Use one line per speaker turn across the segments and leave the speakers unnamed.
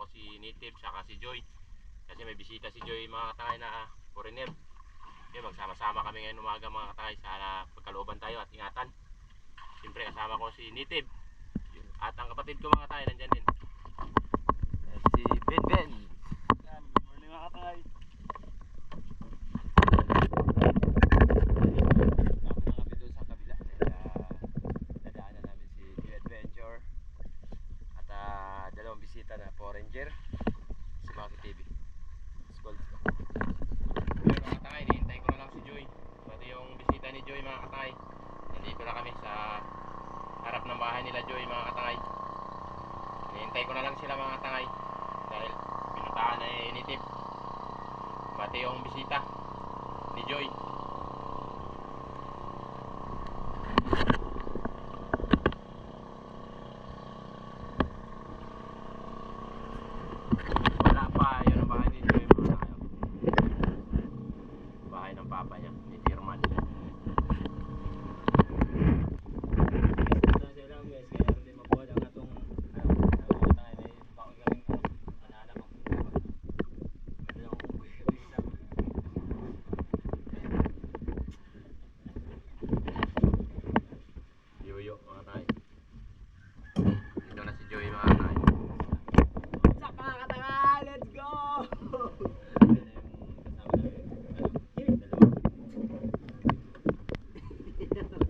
ko si Native saka si Joy. Kasi may bisita si Joy mga katangay na foreigner. Kaya magsama-sama kami ngayon umaga mga katangay. Sana pagkalooban tayo at ingatan. Siyempre kasama ko si Native. At ang kapatid ko mga katangay nandyan din.
Si Ben Ben.
Yan, good morning mga katangay.
Kami doon sa kabila. Nadaanan namin si New Adventure. At dalawang bisita na foreigner. Si Maki TV. Let's go.
Ngayon mga katangay, nihintay ko na lang si Joy. Pati yung bisita ni Joy mga katangay. Nandito na kami sa harap ng bahay nila Joy mga katangay. Nihintay ko na lang sila mga katangay. Dahil pinuntahan na Native. Pati yung bisita ni Joy. Wala pa, yun ang bahay ni Joy mga katangay. Bahay ng papa niya, ni Tirman. Yoyo mga katangay. Dito na si Joy mga katangay.
Sa mga katangay, let's go!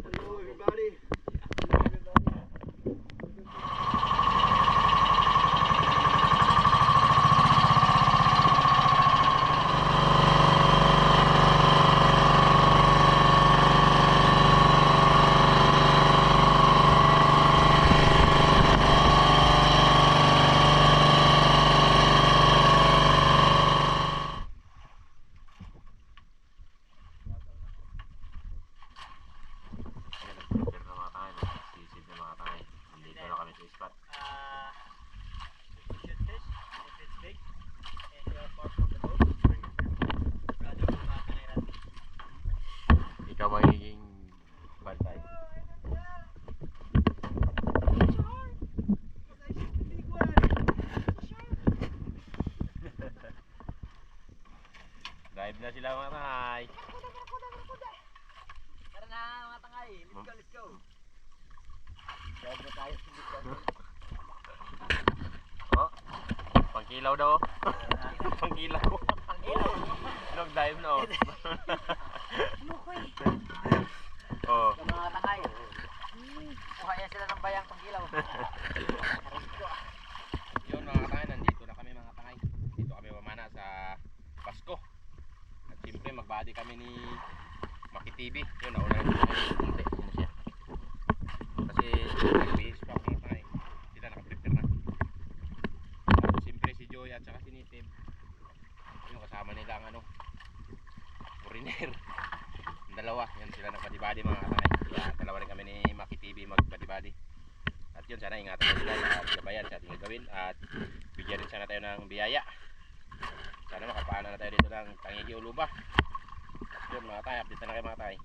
Hello everybody.
Picture na mga katangay, nagsisid na mga katangay. Nandito na kami sa spot.
If you should fish, if it's big, and you're far from the boat, rather go back and I
Ikaw magiging bantay. Drive na sila mga katangay.
Tara na mga tangay, let's go. Drive na tayo sa dito.
Oh, pangkilaw daw. Pangkilaw.
Pangkilaw.
Nag-dive na oh.
Lukoy.
Oh.
Sa mga tangay. Kuha yan sila ng bayang pangkilaw.
Yun mga katangay, nandito na kami mga katangay. Dito kami mamana sa Pasko. At siyempre magbati kami ni Maki TV. Yun, nauna na dito kami. Kunti, yun na siya. Kasi nagbihis pa mga katangay. Sila nakaprepare na. At siyempre si Joy at saka si Native. Yung kasama nila ang ano, foreigner. Ang dalawa, yan sila nagpatibadi mga katangay. Kaya dalawa rin kami ni Maki TV magpatibadi. At yun, sana ingatan mo sila at gabayan sa ating gagawin. At bigyan rin sana tayo ng biyaya. Sana makapaana na tayo dito ng Tangigi o Luba. At yun mga tay, update na kayo mga tay.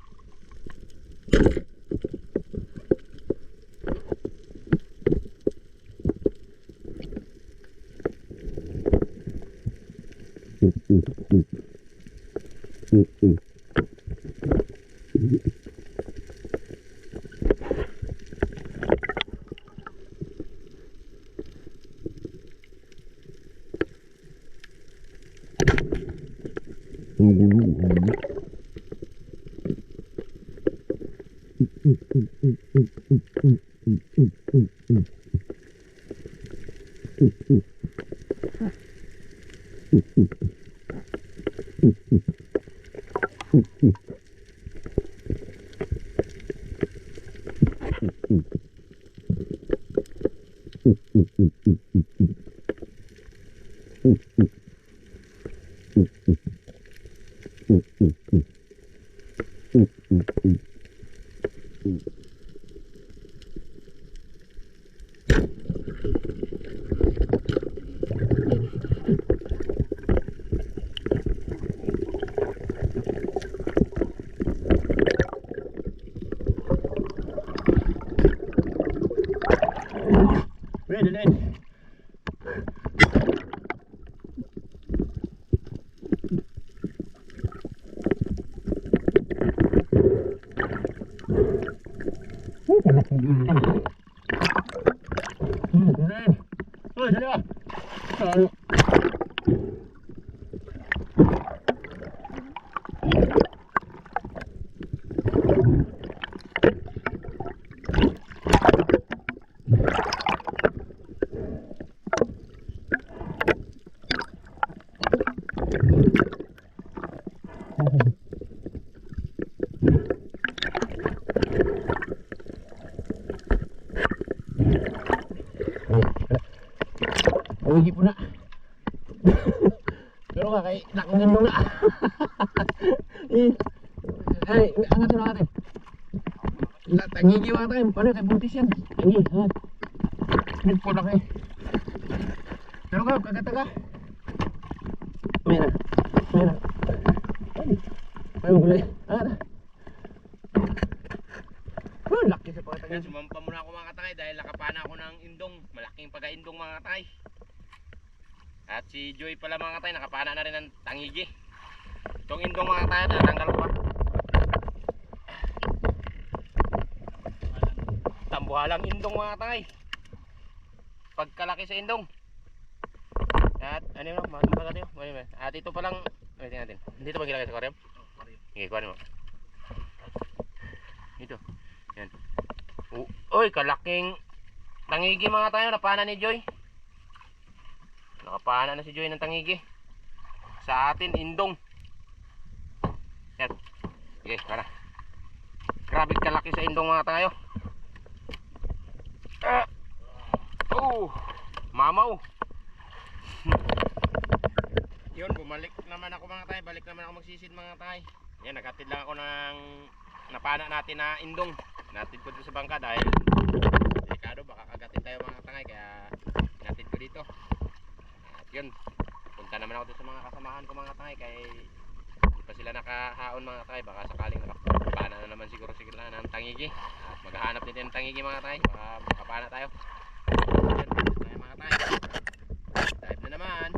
Pwede din. Uwi po na. Pero nga, kay laking indong na. Ay, angat na natin. Tangigi mga tayo. Paano kay buntis yan? Tangi, angat. Nagpo na kayo. Pero ka, kagataga. Meron. Meron. Ay, magulay. Angat na. Oh, laki sa pagkatagay.
Sumampa muna ako mga katangay dahil nakapana ako ng indong. Malaking pagka-indong mga katangay. At si Joy pala mga katangay, nakapana na rin ng tangigi. Itong indong mga katangay, natanggal ko pa. Tambuhalang indong mga katangay. Pagkalaki sa indong. At ano yun, magat yun. At ito palang, wait natin. Dito ba gilagay sa aquarium? Okay, kuhanin mo. Ito. Yan. Uy, kalaking tangigi mga tayo. Napana ni Joy. Nakapana na si Joy ng tangigi. Sa atin, indong. Yan. Okay, para. Grabe kalaki sa indong mga tayo. Mamaw. Yun, bumalik naman ako mga tayo. Balik naman ako magsisid mga tayo. Yan, naghatid lang ako ng napana natin na indong. Natid ko dito sa bangka dahil delikado, baka kagatin tayo mga tangay, kaya natid ko dito. At yun, punta naman ako dito sa mga kasamahan ko mga tangay, kaya hindi pa sila nakahaon mga tangay, baka sakaling nakapana na naman siguro sila ng tangigi. At maghahanap din ng tangigi mga tangay, baka makapana tayo. Yun, tayo mga tangay. Dive na naman.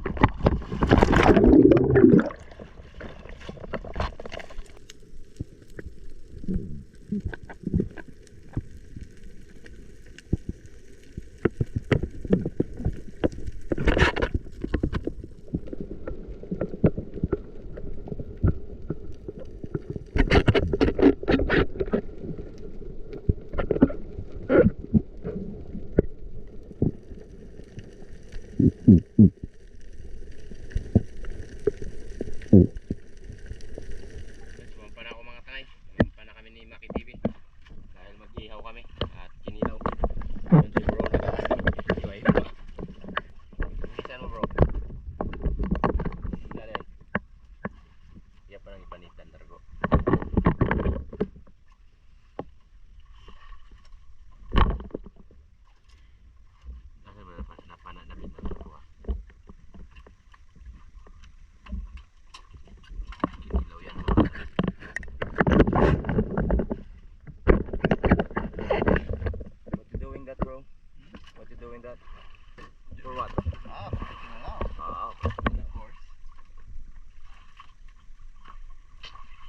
Sumampa na ako mga tangay. Sumampa na kami ni Maki TV dahil mag-ihaw kami at kinilaw. Yun si bro nag-iway pa. Saan mo bro? Dali. Iya pa nang ipanitan dargo. Nasa ba na pananabit na dargo ah. Kinilaw yan mga tangay. What you doing that, bro? What you doing that? For what?
Ah, freaking along.
Of
course.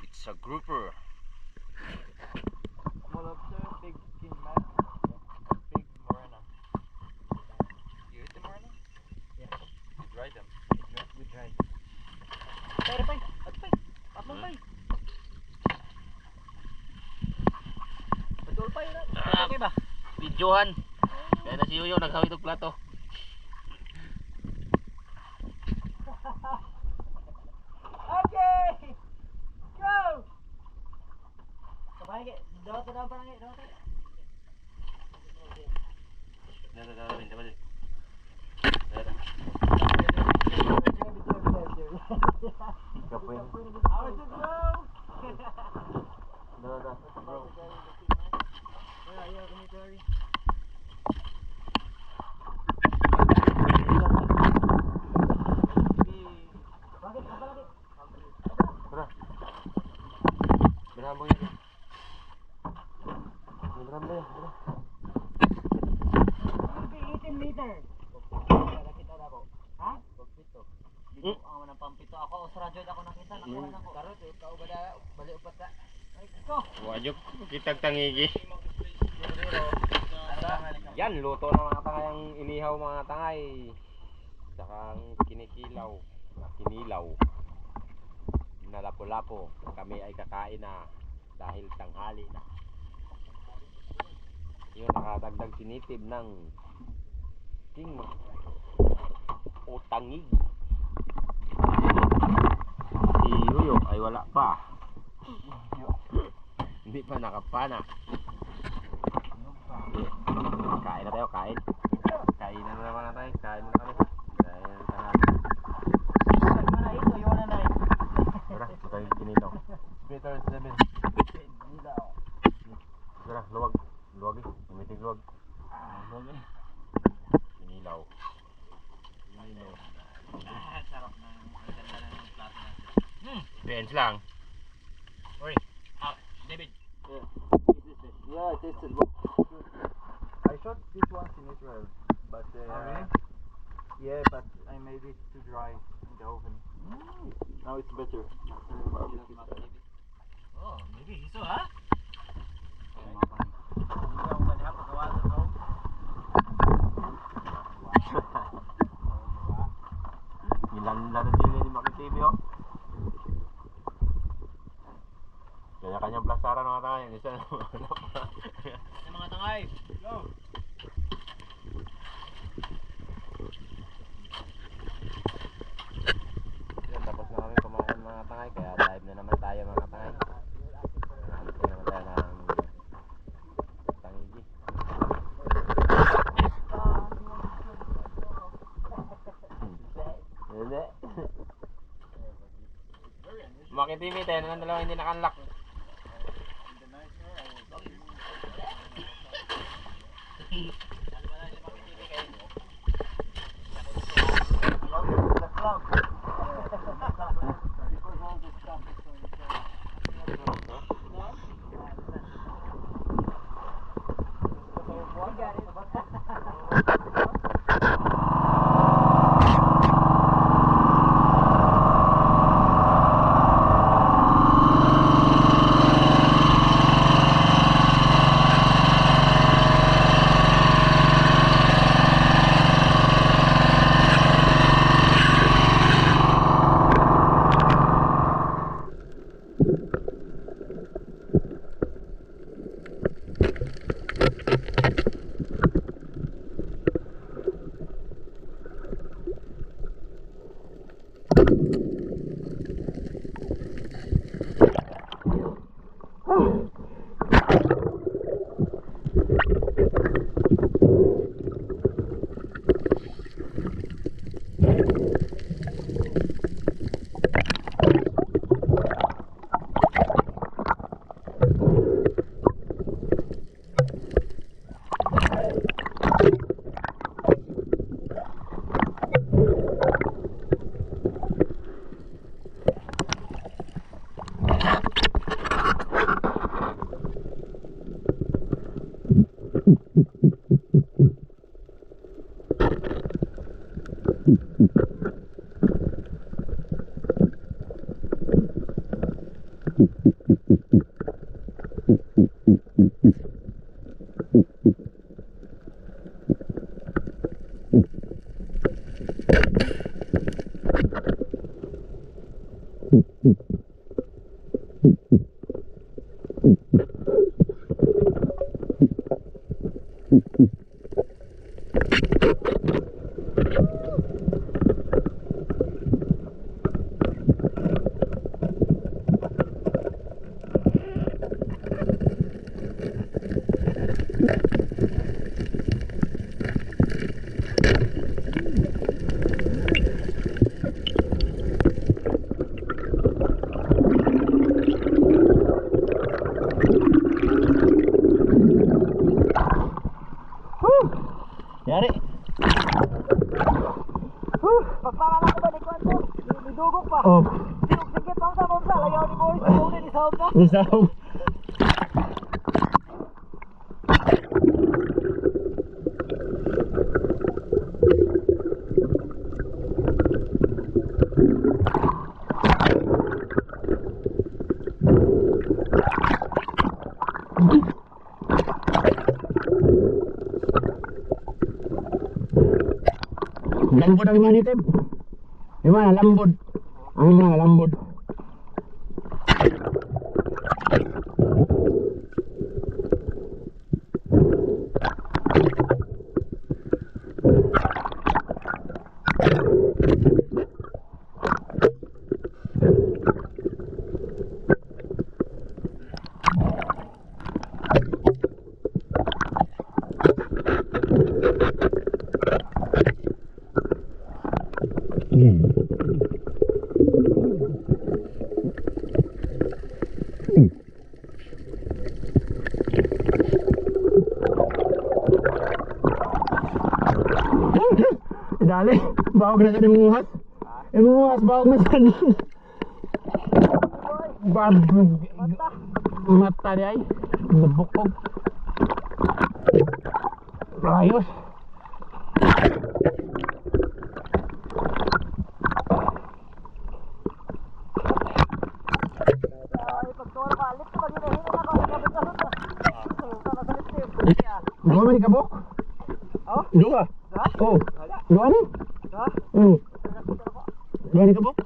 It's a grouper.
Small lobster, big king man, big morena. You eat the morena? Yeah.
You dry them.
We tried. Pero pay, patong pay. Betul pay na. Okay ba?
Videohan. Kaya na si Yoyo naghawid og plato.
Okay! Go! Kapag dawat na pa nang dawat.
Berambang itu. Berambang ya.
18 meter. Nakita na ko. Ha? Pagpito. Dito ang manang pampito ako. O sa radyo ako nakita. Nakuha na ko. Karot eh. Kao ba na? Bali upat ka. Ay, ko.
Wajib kitag tangigi. Yan, luto ng mga tangay ang inihaw mga tangay. Saka ang kinikilaw, kinilaw. Na lapo-lapo. Kami ay kakain na dahil tanghali na. Yun, nakadagdag sinitib ng king o tangigi. Si Yoyo ay wala pa. Hindi pa nakapana. Kain na tayo, kain. Kain na naman na tayo, kain na kami.
Sarap na. Ang ganda na ng plato natin.
Depends lang.
David.
Yeah, I tasted one. I shot this once in Israel, but yeah, but I made it too dry in the oven. Now it's better.
Oh, maybe so, ha?
Nilanda na din ni Maki TV, oh. Kanya-kanyang plasaran mga tangay. Isa na wala pa.
Yung mga tangay. Go!
Yan, tapos na kami kumain mga tangay. Kaya live na naman tayo mga tangay. Hanap na naman tayo ng tangigi. Hindi. Maki TV, tayo na ng dalawa hindi naka-unlock.
Yari. Pagpalala ko ba ni Kwanto? Nidugok pa.
Oh.
Sige, pangsa. Layaw ni Boy. Sumunod ni Saum na.
Saum. Lambod ang iman itim. Iman, lambod. Ang mga lambod. Dali, bawag na sa imuhas. Imuhas, bawag na sa mata di ay. Nabukog. Ayos. Dua man kabok? Oh? Dua. Oh. Dua ni? Oh. Dua ni kabok?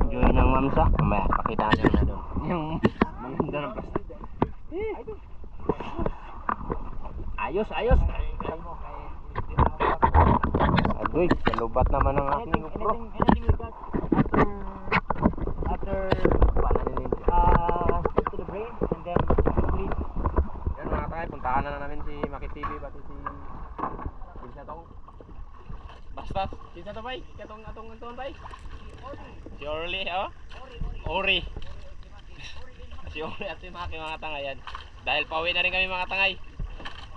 Joy ng mamsa. Mamaya, pakita nyo na doon. Yung maganda ng plastic. Ayos, ayos. Agoy, kalubat naman ang aking GoPro.
Anything we got after to the brain and then sleep.
Yan mga tayo, puntahan na namin si Maki TV pati si Pinsa Tong. Basta, Pinsa to bay, atong bay. Si Orly, oh? Ori. Si Ori at si Maki mga tangayan. Dahil pauwi na rin kami mga tangay.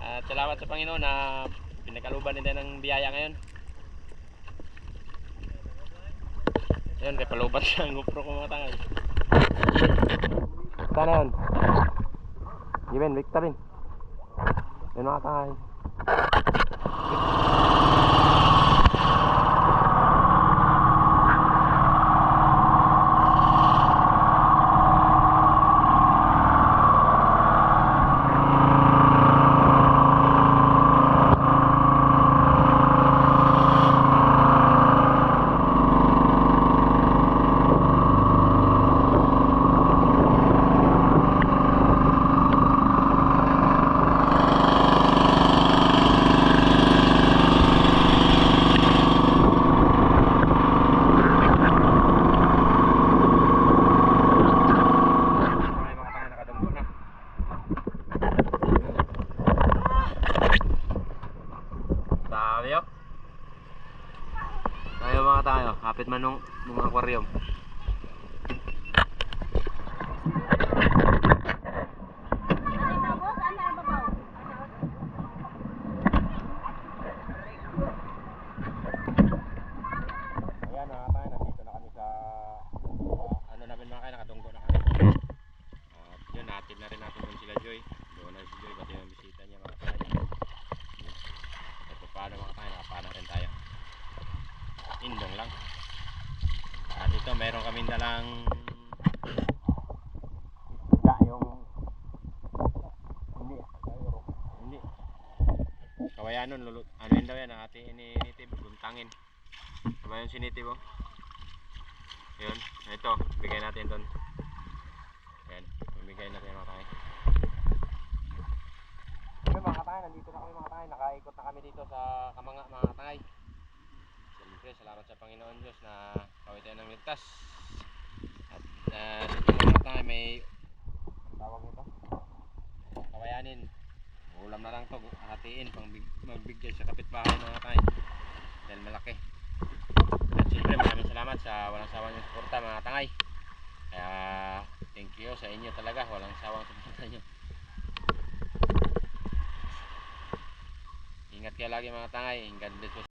At salamat sa Panginoon na pinakaluban din ng biyaya ngayon. Ayun, kaya palubat siya ang GoPro ko mga tangay. Sana yun? Given, Victorin. Yun mga tangay. Tayo mga tayo, hapit man nung aquarium. Ayan mga tayo, nandito na kami sa ano namin mga kaya, nakadunggo na kami. At yun, natin na rin natin doon sila Joy. Doon na si Joy, pati yung bisita niya mga tayo. Ito paano mga tayo, nakapana rin tayo. Indong lang. At ito meron kami dalang yung hindi kawayanon lulut. Ano yun daw yan ang ating initib, buntangin. Diba yung sinitib oh? Yun, ito, bigay natin doon. Yan, bigay natin mga tayo. Ayun mga tayo, nandito na kami mga tayo. Nakaikot na kami dito sa Kamanga mga tayo. Siyempre, salamat sa Panginoon Diyos na kawit tayo ng ligtas. At dito mga tayo may tawag nito kawayanin. Ulam na lang to, hatiin pang magbigay sa kapitbahay mga tayo. Dahil malaki. At siyempre, maraming salamat sa walang sawang yung suporta mga tangay. Kaya thank you sa inyo talaga, walang sawang suporta nyo. kayo lagi mga tangay. God bless po.